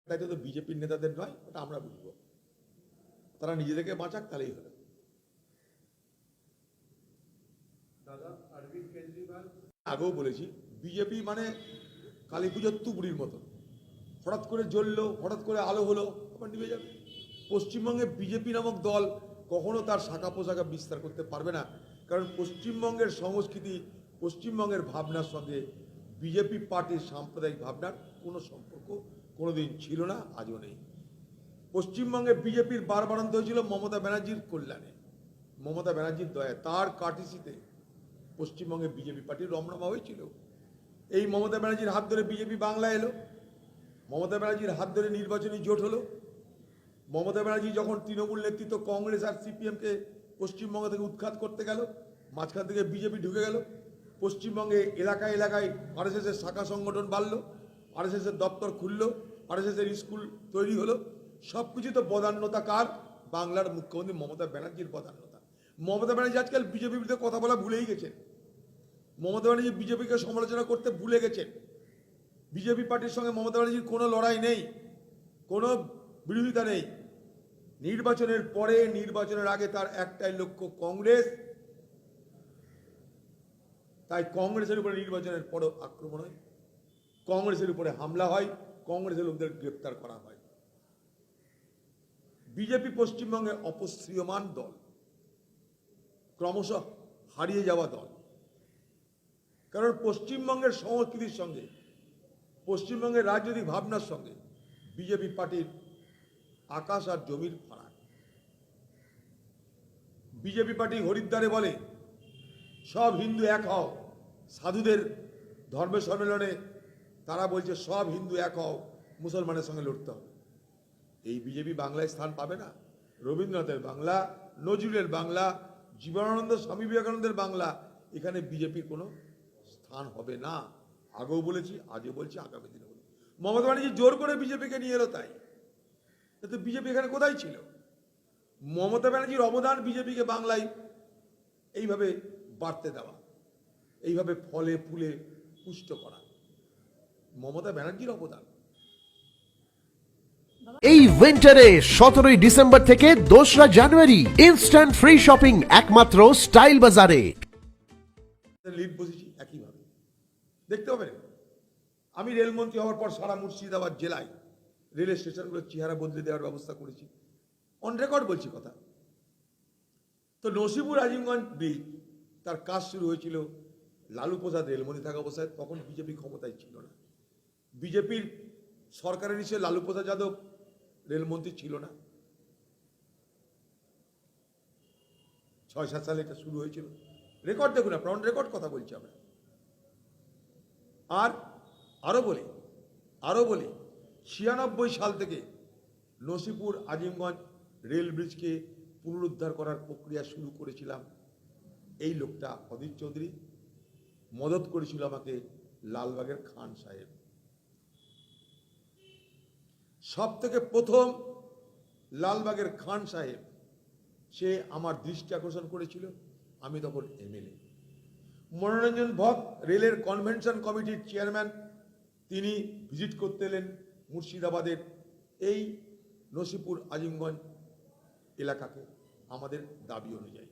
দায়িত্ব তো বিজেপির নেতাদের নয়, ওটা আমরা বুঝবো। তারা নিজেদেরকে বাঁচাক, তাহলেই হলো। আগেও বলেছি, বিজেপি মানে কালী পুজোর তুবড়ির মতো, হঠাৎ করে জ্বললো, হঠাৎ করে আলো হলো, আবার নিভে যাবে। পশ্চিমবঙ্গে বিজেপি নামক দল কখনো তার শাখা পোশাখা বিস্তার করতে পারবে না, কারণ পশ্চিমবঙ্গের সংস্কৃতি, পশ্চিমবঙ্গের ভাবনার সঙ্গে বিজেপি পার্টির সাম্প্রদায়িক ভাবনার কোনো সম্পর্ক কোনোদিন ছিল না, আজও নেই। পশ্চিমবঙ্গে বিজেপির বারবারান্ত হয়েছিল মমতা ব্যানার্জির কল্যাণে, মমতা ব্যানার্জির দয়ায়, তার কার্টিসিতে পশ্চিমবঙ্গে বিজেপি পার্টির রমরমা হয়েছিল। এই মমতা ব্যানার্জির হাত ধরে বিজেপি বাংলা এলো, মমতা ব্যানার্জির হাত ধরে নির্বাচনী জোট হলো। মমতা ব্যানার্জি যখন তৃণমূল নেতৃত্ব কংগ্রেস আর সিপিএমকে পশ্চিমবঙ্গ থেকে উৎখাত করতে গেল, মাঝখান থেকে বিজেপি ঢুকে গেল। পশ্চিমবঙ্গে এলাকায় এলাকায় আরএসএসের শাখা সংগঠন বাড়লো, আরএসএসের দপ্তর খুললো, আরএসএসের স্কুল তৈরি হলো। সব কিছু তো বদান্যতা কার? বাংলার মুখ্যমন্ত্রী মমতা ব্যানার্জির বদান্যতা। মমতা ব্যানার্জি আজকাল বিজেপির বিরুদ্ধে কথা বলা ভুলেই গেছেন। মমতা ব্যানার্জি বিজেপিকে সমালোচনা করতে ভুলে গেছেন। বিজেপি পার্টির সঙ্গে মমতা ব্যানার্জির কোনো লড়াই নেই, কোনো বিরোধিতা নেই। নির্বাচনের পরে, নির্বাচনের আগে তার একটাই লক্ষ্য কংগ্রেস। তাই কংগ্রেসের উপরে নির্বাচনের পরও আক্রমণ হয়, কংগ্রেসের উপরে হামলা হয়, কংগ্রেসের লোকদের গ্রেপ্তার করা হয়। বিজেপি পশ্চিমবঙ্গে অপশ্রিয়মান দল, ক্রমশ হারিয়ে যাওয়া দল। কারণ পশ্চিমবঙ্গের সংস্কৃতির সঙ্গে, পশ্চিমবঙ্গের রাজনৈতিক ভাবনার সঙ্গে বিজেপি পার্টির আকাশ আর জমির ফারাক। বিজেপি পার্টি হরিদ্বারে বলে সব হিন্দু এক হও, সাধুদের ধর্ম সম্মেলনে তারা বলছে সব হিন্দু এক হও, মুসলমানের সঙ্গে লড়তে হবে। এই বিজেপি বাংলায় স্থান পাবে না। রবীন্দ্রনাথের বাংলা, নজরুলের বাংলা, জীবনানন্দ, স্বামী বিবেকানন্দের বাংলা, এখানে বিজেপির কোনো স্থান হবে না। আগেও বলেছি, আজও বলছি, আগামী দিনে বলছি। মমতা ব্যানার্জি জোর করে বিজেপিকে নিয়ে এলো, তাই তো বিজেপি এখানে কোথায় ছিল? মমতা ব্যানার্জির অবদান বিজেপিকে বাংলায় এইভাবে বাড়তে দেওয়া, এইভাবে ফলে ফুলে পুষ্ট করা, মমতা ব্যানার্জির অবদান। এই উইন্টারে 17ই ডিসেম্বর থেকে 2রা জানুয়ারি ইনস্ট্যান্ট ফ্রি শপিং একমাত্র স্টাইল বাজারে। লিড বসেছি একইভাবে, দেখতে হবে। আমি রেলমন্ত্রী হওয়ার পর সারা মুর্শিদাবাদ জেলায় রেলের স্টেশনগুলোর চেহারা বদলে দেওয়ার ব্যবস্থা করেছি, অন রেকর্ড বলছি কথা। তো নসিপুর আজিমগঞ্জ ব্রিজ, তার কাজ শুরু হয়েছিল লালু প্রসাদ রেলমন্ত্রী থাকা অবস্থায়, তখন বিজেপি ক্ষমতায় ছিল না। বিজেপির সরকারের নিচে লালু প্রসাদ যাদব রেলমন্ত্রী ছিল না। 6-7 সালে এটা শুরু হয়েছিল, রেকর্ড দেখুন আপনার, অন রেকর্ড কথা বলছি আমরা। আর আরো বলি 96 সাল থেকে নসিপুর আজিমগঞ্জ রেল ব্রিজকে পুনরুদ্ধার করার প্রক্রিয়া শুরু করেছিলাম। এই লোকটা অধীর চৌধুরী, মদত করেছিল আমাকে লালবাগের খান সাহেব। সব থেকে প্রথম লালবাগের খান সাহেব, সে আমার দৃষ্টি আকর্ষণ করেছিল। আমি তখন এমএলএ। মনোরঞ্জন ভক্ত রেলের কনভেনশন কমিটির চেয়ারম্যান, তিনি ভিজিট করতে এলেন মুর্শিদাবাদের এই নসিপুর আজিমগঞ্জ এলাকাকে আমাদের দাবি অনুযায়ী।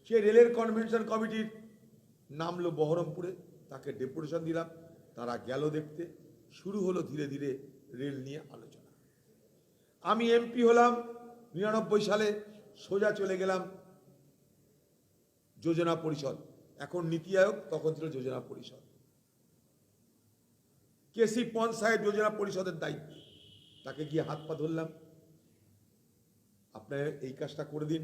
সে রেলের কনভেনশন কমিটির নামলো বহরমপুরে, তাকে ডেপুটেশন দিলাম, তারা গেল দেখতে। শুরু হলো ধীরে ধীরে রেল নিয়ে আলোচনা। আমি এমপি হলাম 99 সালে, সোজা চলে গেলাম যোজনা পরিষদ, এখন নীতি আয়োগ, তখন ছিল যোজনা পরিষদ। কেসি পন সাহেব যোজনা পরিষদের দায়িত্ব, তাকে গিয়ে হাত পা ধরলাম, আপনার এই কাজটা করে দিন।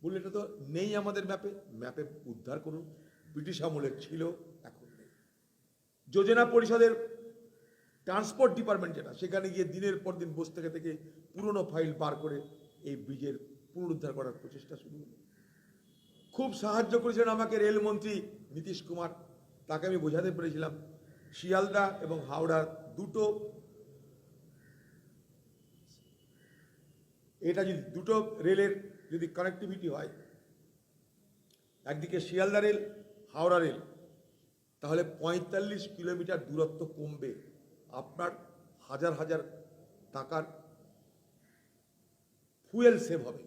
বললে এটা তো নেই আমাদের ম্যাপে, ম্যাপে উদ্ধার করুন। ব্রিটিশ আমলের ছিল, এখন নেই। যোজনা পরিষদের ট্রান্সপোর্ট ডিপার্টমেন্ট যেটা, সেখানে গিয়ে দিনের পর দিন বসে থেকে থেকে পুরনো ফাইল বার করে এই ব্রিজের পুনরুদ্ধার করার প্রচেষ্টা শুরু হলো। খুব সাহায্য করেছিলেন আমাকে রেলমন্ত্রী নীতিশ কুমার, তাকে আমি বোঝাতে পেরেছিলাম শিয়ালদা এবং হাওড়ার দুটো, এটা যদি দুটো রেলের যদি কানেক্টিভিটি হয়, একদিকে শিয়ালদা রেল, হাওড়া রেল, তাহলে 45 কিলোমিটার দূরত্ব কমবে আপনার হাজার হাজার টাকার ফুয়েল সেভ হবে,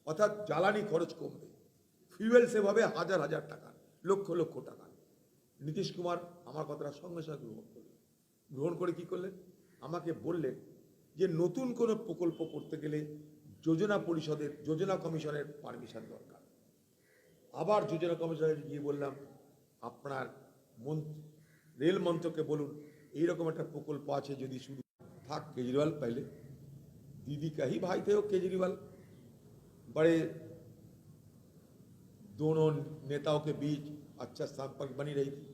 অর্থাৎ জ্বালানি খরচ কমবে, ফুয়েল সেভ হবে হাজার হাজার টাকা, লক্ষ লক্ষ টাকা। নীতিশ কুমার আমার কথাটা সঙ্গে সঙ্গে গ্রহণ করে কি করলেন, আমাকে বললেন যে নতুন কোনো প্রকল্প করতে গেলে যোজনা কমিশনের পারমিশন দরকার। আবার যোজনা কমিশনে গিয়ে বললাম আপনার রেল মন্ত্রকে বলুন এইরকম একটা প্রকল্প আছে, যদি শুধু থাক। केजरीवाल पहले दीदी का ही भाई थे वो केजरीवाल, बड़े दोनों नेताओं के बीच अच्छा संपर्क बनी रही थी।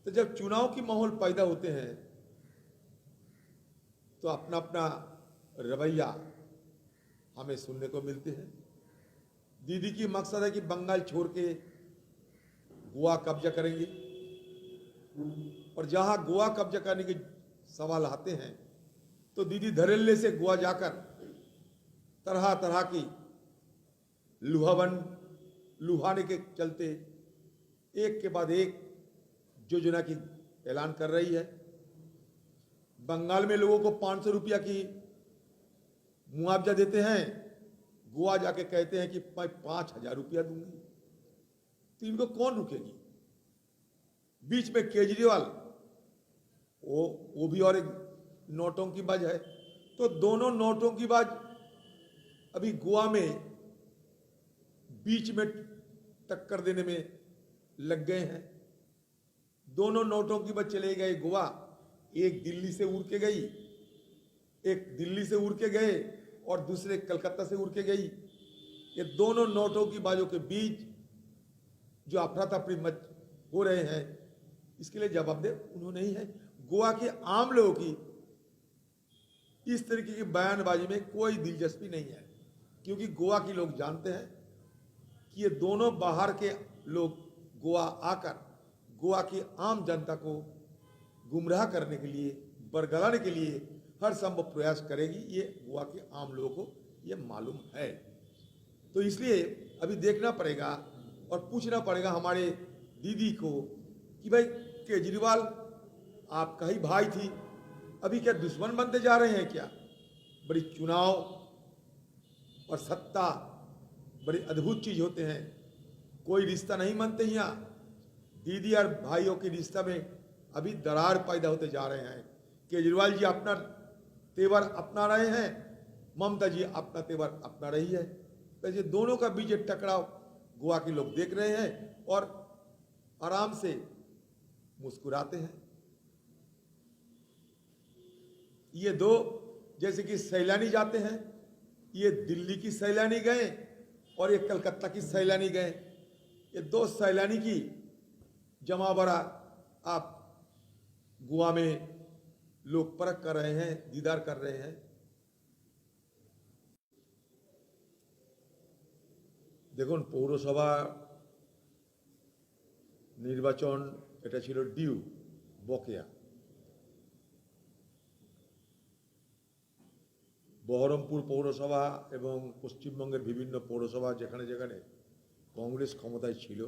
तो जब चुनाव की माहौल पैदा होते हैं तो अपना अपना रवैया हमें सुनने को मिलते हैं। दीदी की मकसद है कि बंगाल छोड़ के गोवा कब्जा करेंगे, और जहां गोवा कब्जा करने के सवाल आते हैं तो दीदी धड़ल्ले से गोवा जाकर तरह तरह की लुहाने के चलते एक के बाद एक योजना की ऐलान कर रही है। बंगाल में लोगों को 500 रुपया की मुआवजा देते हैं, गोवा जाके कहते हैं कि मैं 5000 रुपया दूंगी। तो इनको कौन रुकेगी? बीच में केजरीवाल वो भी और एक नौटंकीबाज है। तो दोनों नौटंकीबाज अभी गोवा में बीच में टक्कर देने में लग गए हैं। दोनों नौटंकीबाज चले गए गोवा, एक दिल्ली से उड़ के गई, एक दिल्ली से उड़ के गए और दूसरे कलकत्ता से उड़ के गई। ये दोनों नौटंकीबाजों के बीच जो अफरा तफरी हो रहे हैं, इसके लिए जवाबदेह उन्होंने ही है। गोवा के आम लोगों की इस तरीके की बयानबाजी में कोई दिलचस्पी नहीं है, क्योंकि गोवा के लोग जानते हैं कि ये दोनों बाहर के लोग गोवा आकर गोवा की आम जनता को गुमराह करने के लिए, बरगलाने के लिए हर संभव प्रयास करेगी। ये गोवा के आम लोगों को ये मालूम है। तो इसलिए अभी देखना पड़ेगा और पूछना पड़ेगा हमारे दीदी को कि भाई केजरीवाल आपका ही भाई थी, अभी क्या दुश्मन बनते जा रहे हैं क्या? बड़ी चुनाव और सत्ता बड़ी अद्भुत चीज होते हैं, कोई रिश्ता नहीं मानते यहाँ। दीदी और भाइयों के रिश्ता में अभी दरार पैदा होते जा रहे हैं। केजरीवाल जी अपना तेवर अपना रहे हैं, ममता जी अपना तेवर अपना रही है। वैसे दोनों का बीच टकराव गोवा के लोग देख रहे हैं और आराम से मुस्कुराते हैं। ये दो जैसे कि सैलानी जाते हैं, ये दिल्ली की सैलानी गए और ये कलकत्ता की सैलानी गए। ये दो सैलानी की जमावड़ा आप गोवा में लोग परख कर रहे हैं, दीदार कर रहे हैं। দেখুন পৌরসভা নির্বাচন এটা ছিল ডিউ বকেয়া। বহরমপুর পৌরসভা এবং পশ্চিমবঙ্গের বিভিন্ন পৌরসভা যেখানে যেখানে কংগ্রেস ক্ষমতায় ছিল,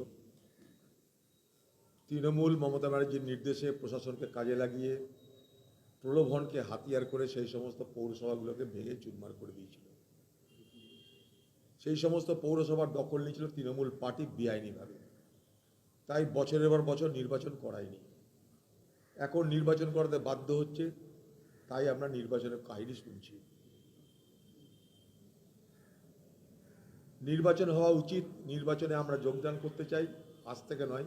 তৃণমূল মমতা ব্যানার্জির নির্দেশে প্রশাসনকে কাজে লাগিয়ে প্রলোভনকে হাতিয়ার করে সেই সমস্ত পৌরসভাগুলোকে ভেঙে চুরমার করে দিয়েছিল। সেই সমস্ত পৌরসভার দখল নিয়েছিল তৃণমূল পার্টি বেআইনিভাবে। তাই বছরের পর বছর নির্বাচন করায়নি। এখন নির্বাচন করাতে বাধ্য হচ্ছে, তাই আমরা নির্বাচনের কাহিনী শুনছি। নির্বাচন হওয়া উচিত, নির্বাচনে আমরা যোগদান করতে চাই, আজ থেকে নয়।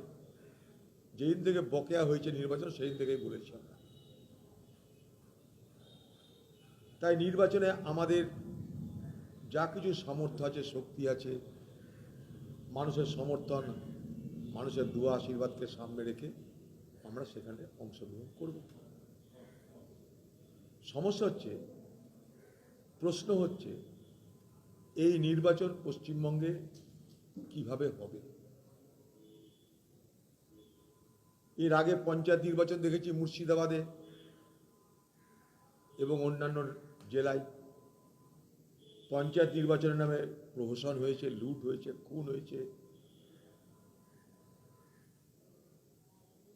যেদিন থেকে বকেয়া হয়েছে নির্বাচন সেদিন থেকেই বলেছি আমরা। তাই নির্বাচনে আমাদের যা কিছু সামর্থ্য আছে, শক্তি আছে, মানুষের সমর্থন, মানুষের দোয়া আশীর্বাদকে সামনে রেখে আমরা সেখানে অংশগ্রহণ করব। সমস্যা হচ্ছে, প্রশ্ন হচ্ছে এই নির্বাচন পশ্চিমবঙ্গে কিভাবে হবে। এর আগে পঞ্চায়েত নির্বাচন দেখেছি মুর্শিদাবাদে এবং অন্যান্য জেলায়। পঞ্চায়েত নির্বাচনের নামে প্রহসন হয়েছে, লুট হয়েছে, খুন হয়েছে।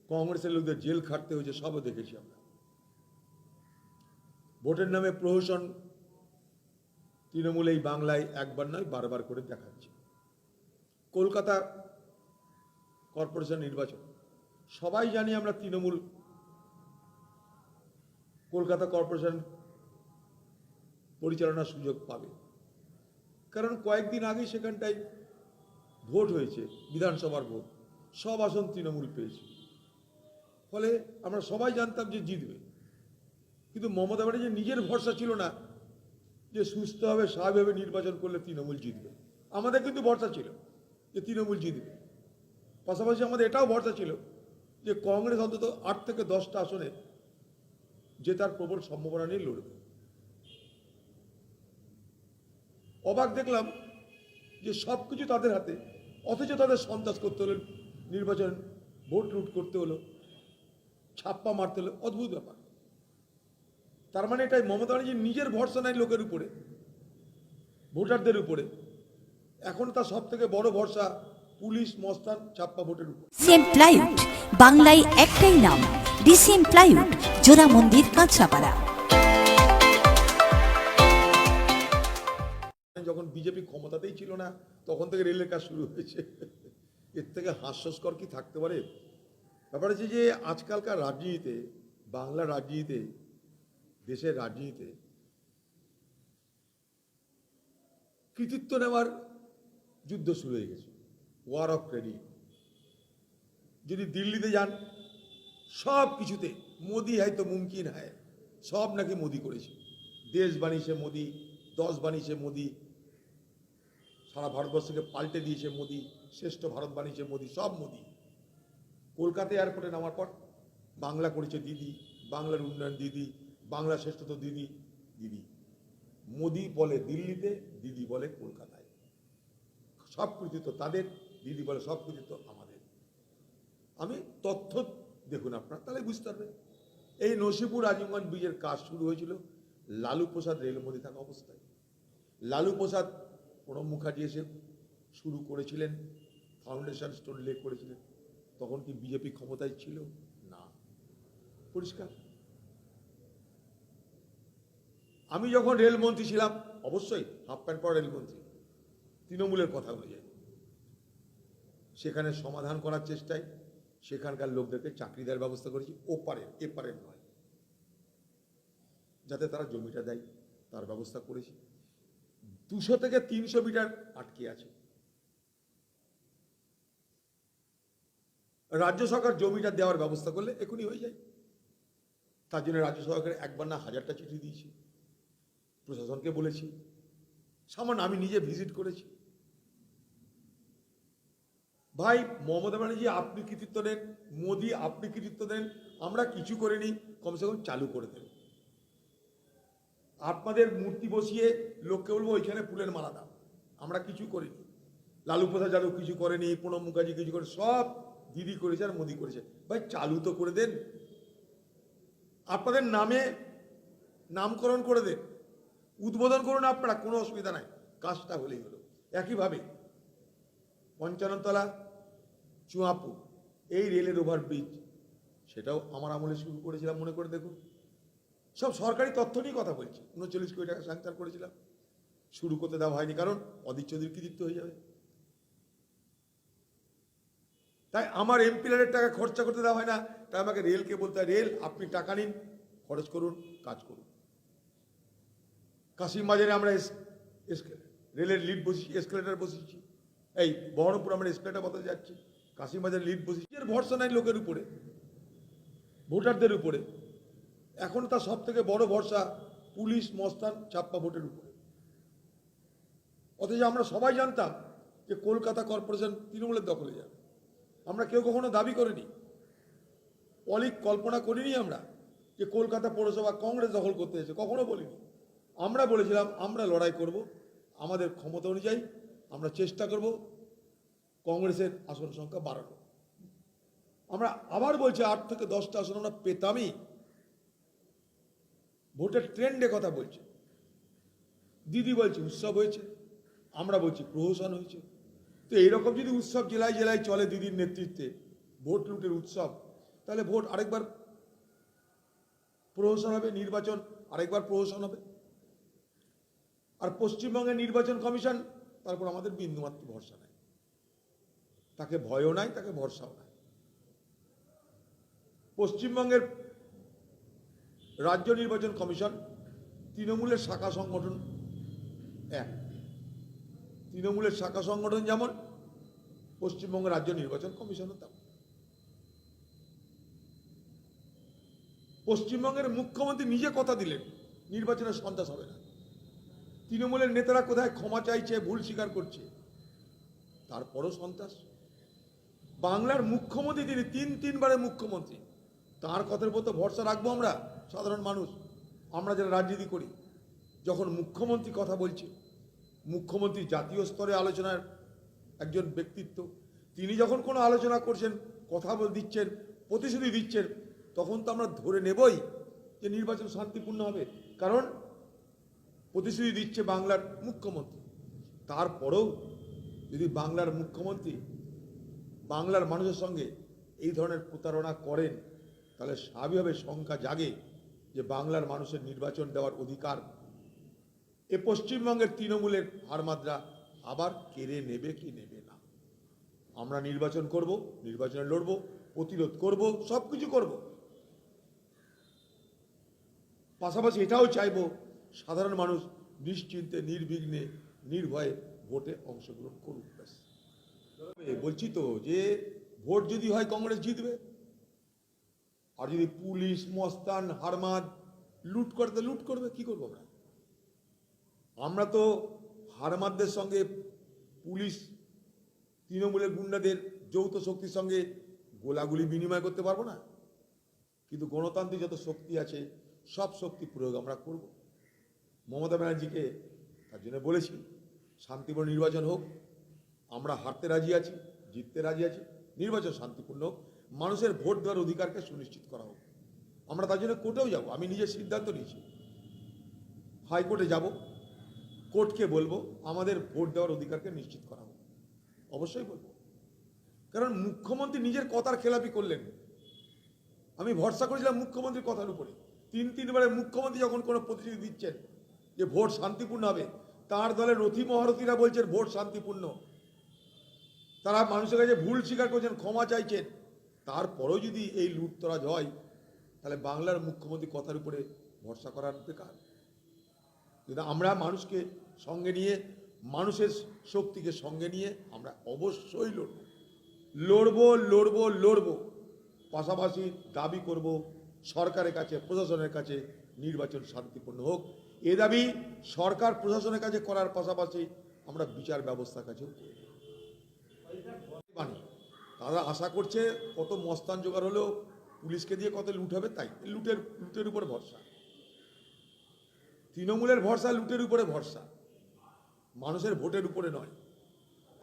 কংগ্রেসের লোকদের জেল খাটতে হয়েছে, সবও দেখেছি আমরা। ভোটের নামে প্রহসন তৃণমূল এই বাংলায় একবার নয় বারবার করে দেখাচ্ছে। কলকাতা কর্পোরেশন নির্বাচন সবাই জানি আমরা, তৃণমূল কলকাতা কর্পোরেশন পরিচালনার সুযোগ পাবে, কারণ কয়েকদিন আগে সেখানটায় ভোট হয়েছে, বিধানসভার ভোট, সব আসন তৃণমূল পেয়েছে। ফলে আমরা সবাই জানতাম যে জিতবে, কিন্তু মমতা ব্যানার্জি নিজের ভরসা ছিল না যে সুস্থভাবে স্বাভাবিকভাবে নির্বাচন করলে তৃণমূল জিতবে। আমাদের কিন্তু ভরসা ছিল যে তৃণমূল জিতবে, পাশাপাশি আমাদের এটাও ভরসা ছিল যে কংগ্রেস অন্তত 8 থেকে 10টা আসনে জেতার প্রবল সম্ভাবনা নিয়ে লড়বে। অবাক দেখলাম যে সব কিছু তাদের হাতে, অথচ তাদের সন্ত্রাস করতে হলো, নির্বাচন ভোট লুট করতে হলো, ছাপ্পা মারতে হলো। অদ্ভুত ব্যাপার। তার মানে এটাই মমতা ব্যানার্জি নিজের ভরসা নাই লোকের উপরে, ভোটারদের উপরে। এখন তার সব থেকে বড় ভরসা পুলিশ, মস্তান, ছাপ্পা ভোটের উপর। ডিসিএম প্লাইউড, বাংলায় একটাই নাম, ডিসিএম প্লাইউড, জোড়া মন্দির, কাঁচরাপাড়া। যখন বিজেপি ক্ষমতাতেই ছিল না তখন থেকে রেলের কাজ শুরু হয়েছে। এর থেকে হাস্যস্কর কি থাকতে পারে? ব্যাপার হচ্ছে যে আজকালকার রাজনীতিতে, বাংলার রাজনীতিতে, দেশের রাজনীতিতে কৃতিত্ব নেওয়ার যুদ্ধ শুরু হয়ে গেছে, ওয়ার অফ ক্রেডিট। যদি দিল্লিতে যান, সব কিছুতে মোদি হয়তো মুমকিন হয়, সব নাকি মোদি করেছে। দেশ বানিয়েছে মোদি, 10 বানিয়েছে মোদি, সারা ভারতবর্ষকে পাল্টে দিয়েছে মোদি, শ্রেষ্ঠ ভারত বানিয়েছে মোদি, সব মোদি। কলকাতা এয়ারপোর্টে নামার পর বাংলা করেছে দিদি, বাংলার উন্নয়ন দিদি, বাংলা শ্রেষ্ঠত্ব দিদি, দিদি। মোদি বলে দিল্লিতে, দিদি বলে কলকাতায়। সব কৃতিত্ব তাদের, দিদি বলে সব কৃতিত্ব আমাদের। আমি তথ্য দেখুন আপনার, তাহলে বুঝতে পারবেন। এই নসিপুর আজিমগঞ্জ ব্রিজের কাজ শুরু হয়েছিল লালু প্রসাদ রেলমন্ত্রী থাকা অবস্থায়। লালু প্রসাদ, প্রণব মুখার্জি এসে শুরু করেছিলেন, ফাউন্ডেশন স্টোন লে করেছিলেন। তখন কি বিজেপি ক্ষমতায় ছিল? না, পরিষ্কার। আমি যখন রেলমন্ত্রী ছিলাম, অবশ্যই হাফ প্যান্ট পরা রেলমন্ত্রী, তৃণমূলের কথা অনুযায়ী সেখানে সমাধান করার চেষ্টায় সেখানকার লোকদেরকে চাকরি দেওয়ার ব্যবস্থা করেছি, ওপারের এপারের নয়, যাতে তারা জমিটা দেয় তার ব্যবস্থা করেছি। 200 থেকে 300 মিটার আটকে আছে। রাজ্য সরকার জমিটা দেওয়ার ব্যবস্থা করলে এখনই হয়ে যায়। তার জন্য রাজ্য সরকারের একবার না 1000টা চিঠি দিয়েছি, প্রশাসনকে বলেছি, সামান্য আমি নিজে ভিজিট করেছি। ভাই মমতা ব্যানার্জি আপনি কৃতিত্ব দেন, মোদি আপনি কৃতিত্ব দেন, আমরা কিছু করিনি, কমসে কম চালু করে দেন। আপনাদের মূর্তি বসিয়ে লোককে বলবো ওইখানে ফুলের মালা দাও, আমরা কিছু করিনি। লালু প্রসাদ যাদব কিছু করেনি, প্রণব মুখার্জি কিছু করে, সব দিদি করেছে আর মোদি করেছে। ভাই চালু তো করে দেন, আপনাদের নামে নামকরণ করে দেন, উদ্বোধন করুন আপনারা, কোনো অসুবিধা নাই, কাজটা হলেই হলো। একইভাবে 55 তলা চুয়াপুর এই রেলের ওভারব্রিজ, সেটাও আমার আমলে শুরু করেছিলাম, মনে করে দেখুন। সব সরকারি তথ্য নিয়ে কথা বলছি। 39 কোটি টাকা সাংচার করেছিলাম, শুরু করতে দেওয়া হয়নি, কারণ অধীর চৌধুরীর কৃতিত্ব হয়ে যাবে। তাই আমার এমপিএলের টাকা খরচা করতে দেওয়া হয় না, তাই আমাকে রেলকে বলতে হয়, রেল আপনি টাকা নিন, খরচ করুন, কাজ করুন। কাশিমবাজারে আমরা রেলের লিড বসিয়েছি, এসকেলেটার বসিয়েছি। এই বহরমপুর আমরা এসকেলেটার বদলে যাচ্ছি, কাশিমবাজারে লিড বসিয়েছি। এর ভরসা নাই লোকের উপরে, ভোটারদের উপরে। এখন তার সব থেকে বড় ভরসা পুলিশ, মস্তান, ছাপ্পা ভোটের উপরে। অথচ আমরা সবাই জানতাম যে কলকাতা কর্পোরেশন তৃণমূলের দখলে যাবে। আমরা কেউ কখনো দাবি করিনি, অলিক কল্পনা করিনি আমরা যে কলকাতা পৌরসভা কংগ্রেস দখল করতে এসেছে, কখনো বলিনি। আমরা বলেছিলাম আমরা লড়াই করব, আমাদের ক্ষমতা অনুযায়ী আমরা চেষ্টা করব কংগ্রেসের আসন সংখ্যা বাড়ানো। আমরা আবার বলছি 8 থেকে 10টা আসন আমরা পেতামই। ভোটের ট্রেন্ডে কথা বলছে, দিদি বলছে উৎসব হয়েছে, আমরা বলছি প্রহসন হয়েছে। তো এইরকম যদি উৎসব জেলায় জেলায় চলে দিদির নেতৃত্বে, ভোট লুটের উৎসব, তাহলে ভোট আরেকবার প্রহসন হবে, নির্বাচন আরেকবার প্রহসন হবে। আর পশ্চিমবঙ্গের নির্বাচন কমিশন, তারপর আমাদের বিন্দুমাত্র ভরসা নাই, তাকে ভয়ও নাই, তাকে ভরসাও নাই। পশ্চিমবঙ্গের রাজ্য নির্বাচন কমিশন তৃণমূলের শাখা সংগঠন এক, তৃণমূলের শাখা সংগঠন যেমন পশ্চিমবঙ্গ রাজ্য নির্বাচন কমিশনও তেমন। পশ্চিমবঙ্গের মুখ্যমন্ত্রী নিজে কথা দিলেন নির্বাচনে সন্ত্রাস হবে না। তৃণমূলের নেতারা কোথায় ক্ষমা চাইছে, ভুল স্বীকার করছে, তারপরও সন্ত্রাস। বাংলার মুখ্যমন্ত্রী তিনি তিনবারের মুখ্যমন্ত্রী, তার কথার উপর তো ভরসা রাখবো আমরা সাধারণ মানুষ, আমরা যারা রাজনীতি করি। যখন মুখ্যমন্ত্রী কথা বলছে, মুখ্যমন্ত্রী জাতীয় স্তরে আলোচনার একজন ব্যক্তিত্ব, তিনি যখন কোনো আলোচনা করছেন, কথা দিচ্ছেন, প্রতিশ্রুতি দিচ্ছেন, তখন তো আমরা ধরে নেবই যে নির্বাচন শান্তিপূর্ণ হবে, কারণ প্রতিশ্রুতি দিচ্ছে বাংলার মুখ্যমন্ত্রী। তারপরেও যদি বাংলার মুখ্যমন্ত্রী বাংলার মানুষের সঙ্গে এই ধরনের প্রতারণা করেন, তাহলে স্বাভাবিকভাবে শঙ্কা জাগে যে বাংলার মানুষের নির্বাচন দেওয়ার অধিকার এ পশ্চিমবঙ্গের তৃণমূলের হারমাদরা আবার কেড়ে নেবে কি নেবে না। আমরা নির্বাচন করব, নির্বাচনে লড়ব, প্রতিরোধ করব, সব কিছু করব। পাশাপাশি এটাও চাইব সাধারণ মানুষ নিশ্চিন্তে, নির্বিঘ্নে, নির্ভয়ে ভোটে অংশগ্রহণ করুক। বলছি তো যে ভোট যদি হয় কংগ্রেস জিতবে, আর যদি পুলিশ মস্তান হারমাদ লুট করতে লুট করবে, কি করবো আমরা? আমরা তো হারমাদদের সঙ্গে পুলিশ তৃণমূলের গুন্ডাদের যৌথ শক্তির সঙ্গে গোলাগুলি বিনিময় করতে পারবো না, কিন্তু গণতান্ত্রিক যত শক্তি আছে সব শক্তি প্রয়োগ আমরা করব। মমতা ব্যানার্জিকে তার জন্য বলেছি শান্তিপূর্ণ নির্বাচন হোক, আমরা হারতে রাজি আছি, জিততে রাজি আছি, নির্বাচন শান্তিপূর্ণ হোক, মানুষের ভোট দেওয়ার অধিকারকে সুনিশ্চিত করা হোক। আমরা তার জন্য কোর্টেও যাব, আমি নিজের সিদ্ধান্ত নিয়েছি, হাইকোর্টে যাব, কোর্টকে বলবো আমাদের ভোট দেওয়ার অধিকারকে নিশ্চিত করা হোক। অবশ্যই বলবো, কারণ মুখ্যমন্ত্রী নিজের কথার খেলাপি করলেন। আমি ভরসা করেছিলাম মুখ্যমন্ত্রীর কথার উপরে। তিনবারের মুখ্যমন্ত্রী যখন কোনো প্রতিশ্রুতি দিচ্ছেন যে ভোট শান্তিপূর্ণ হবে, তার দলের রথী মহারথীরা বলছেন ভোট শান্তিপূর্ণ, তারা মানুষের কাছে ভুল স্বীকার করছেন, ক্ষমা চাইছেন, তারপরেও যদি এই লুটতরাজ হয়, তাহলে বাংলার মুখ্যমন্ত্রী কথার উপরে ভরসা করার বেকার। কিন্তু আমরা মানুষকে সঙ্গে নিয়ে, মানুষের শক্তিকে সঙ্গে নিয়ে আমরা অবশ্যই লড়ব। পাশাপাশি দাবি করব সরকারের কাছে, প্রশাসনের কাছে নির্বাচন শান্তিপূর্ণ হোক। এ দাবি সরকার প্রশাসনের কাছে করার পাশাপাশি আমরা বিচার ব্যবস্থার কাছেও মানি। তারা আশা করছে কত মস্তান জোগাড় হলেও পুলিশকে দিয়ে কত লুট হবে, তাই লুটের উপরে ভরসা। তৃণমূলের ভরসা লুটের উপরে ভরসা, মানুষের ভোটের উপরে নয়।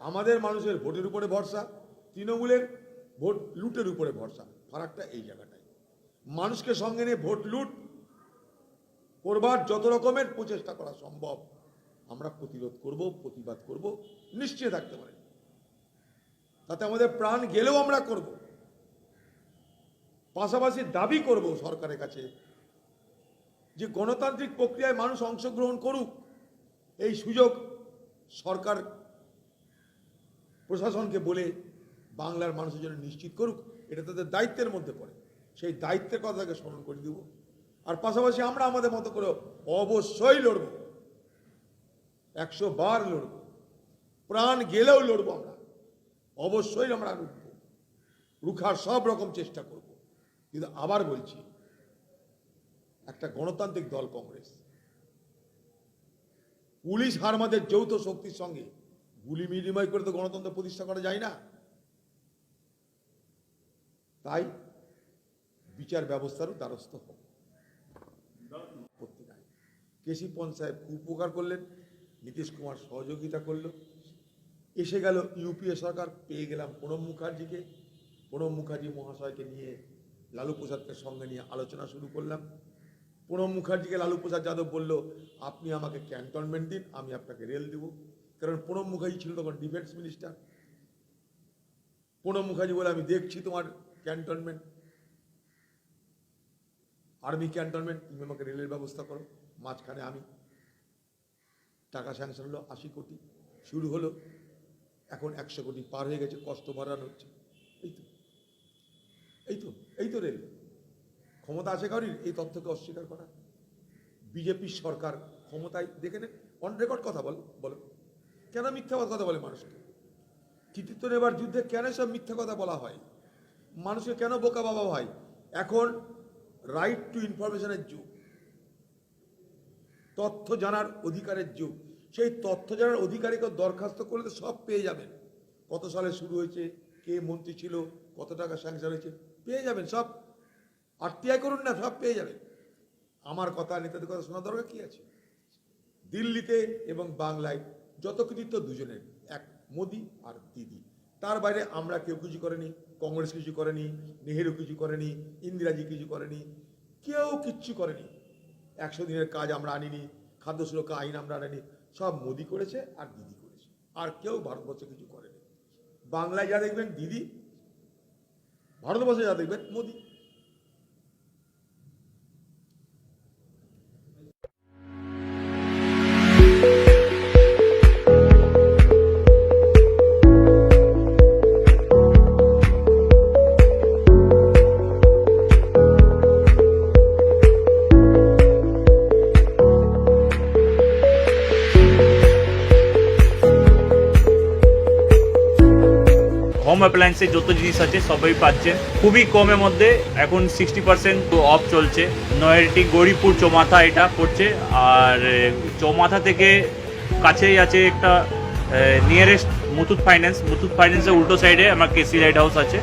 আমাদের মানুষের ভোটের উপরে ভরসা, তৃণমূলের ভোট লুটের উপরে ভরসা। ফারাকটা এই জায়গাটায়। মানুষকে সঙ্গে নিয়ে ভোট লুট করবার যত রকমের প্রচেষ্টা করা সম্ভব আমরা প্রতিরোধ করব, প্রতিবাদ করব, নিশ্চয় থাকতে পারেন। তাতে আমাদের প্রাণ গেলেও আমরা করব। পাশাপাশি দাবি করব সরকারের কাছে যে গণতান্ত্রিক প্রক্রিয়ায় মানুষ অংশগ্রহণ করুক, এই সুযোগ সরকার প্রশাসনকে বলে বাংলার মানুষের জন্য নিশ্চিত করুক। এটা তাদের দায়িত্বের মধ্যে পড়ে, সেই দায়িত্বের কথাকে স্মরণ করে দিব। আর পাশাপাশি আমরা আমাদের মতো করে অবশ্যই লড়ব, 100 বার লড়ব, প্রাণ গেলেও লড়ব। আমরা অবশ্যই আমরা রুখার সব রকম চেষ্টা করব। কিন্তু আবার বলছি, একটা গণতান্ত্রিক দল কংগ্রেস, পুলিশ হারমাদের যৌথ শক্তির সঙ্গে গুলি বিনিময় করে তো গণতন্ত্র প্রতিষ্ঠা করা যায় না। তাই বিচার ব্যবস্থারও দ্বারস্থ হোক। কেসি পন সাহেব খুব উপকার করলেন, নীতিশ কুমার সহযোগিতা করল, এসে গেল ইউপিএ সরকার, পেয়ে গেলাম প্রণব মুখার্জিকে। প্রণব মুখার্জি মহাশয়কে নিয়ে, লালু প্রসাদকে সঙ্গে নিয়ে আলোচনা শুরু করলাম। প্রণব মুখার্জিকে লালু প্রসাদ যাদব বলল, আপনি আমাকে ক্যান্টনমেন্ট দিন, আমি আপনাকে রেল দেব। কারণ প্রণব মুখার্জি ছিল তখন ডিফেন্স মিনিস্টার। প্রণব মুখার্জি বলে, আমি দেখছি তোমার ক্যান্টনমেন্ট। আর্মি ক্যান্টনমেন্ট, তুমি আমাকে রেলের ব্যবস্থা করো, মাঝখানে আমি, টাকা স্যাংশন হলো 80 কোটি, শুরু হলো, এখন 100 কোটি পার হয়ে গেছে, কষ্ট বাড়ানো হচ্ছে। এই তো রেল। ক্ষমতা আছে কারোর এই তথ্যকে অস্বীকার করা? বিজেপির সরকার ক্ষমতায়, দেখে নে, অন রেকর্ড কথা বলো কেন মিথ্যা কথা বলে মানুষকে? কৃতিত্ব নেবার যুদ্ধে কেন সব মিথ্যা কথা বলা হয়? মানুষকে কেন বোকা বাবা হয়? এখন রাইট টু ইনফরমেশনের যুগ, তথ্য জানার অধিকারের যুগ। সেই তথ্য জানার অধিকারীকে দরখাস্ত করলে তো সব পেয়ে যাবেন। কত সালে শুরু হয়েছে, কে মন্ত্রী ছিল, কত টাকা স্যাংশন হয়েছে, পেয়ে যাবেন সব। আরটিআই করুন না, সব পেয়ে যাবেন। আমার কথা, নেতাদের কথা শোনার দরকার কি আছে? দিল্লিতে এবং বাংলায় যত কৃতিত্ব দুজনের, এক মোদি আর দিদি। তার বাইরে আমরা কেউ কিছু করেনি, কংগ্রেস কিছু করেনি, নেহেরু কিছু করেনি, ইন্দিরাজি কিছু করেনি, কেউ কিচ্ছু করেনি। 100 দিনের কাজ আমরা আনিনি, খাদ্য সুরক্ষা আইন আমরা আনিনি, সব মোদি করেছে আর দিদি করেছে। আর কেউ ভারতবর্ষে কিছু করেনি। বাংলায় যা দেখবেন দিদি, ভারতবর্ষে যা দেখবেন মোদি। হোম অ্যাপ্লায়েন্সের যত জিনিস আছে সবই পাচ্ছেন খুবই কমের মধ্যে। এখন 60% অফ চলছে। নয়ারটি গৌরীপুর চৌমাথা এটা পড়ছে। আর চৌমাথা থেকে কাছেই আছে একটা নিয়ারেস্ট মুথুট ফাইন্যান্সের উল্টো সাইডে আমার কেসি লাইট হাউস আছে।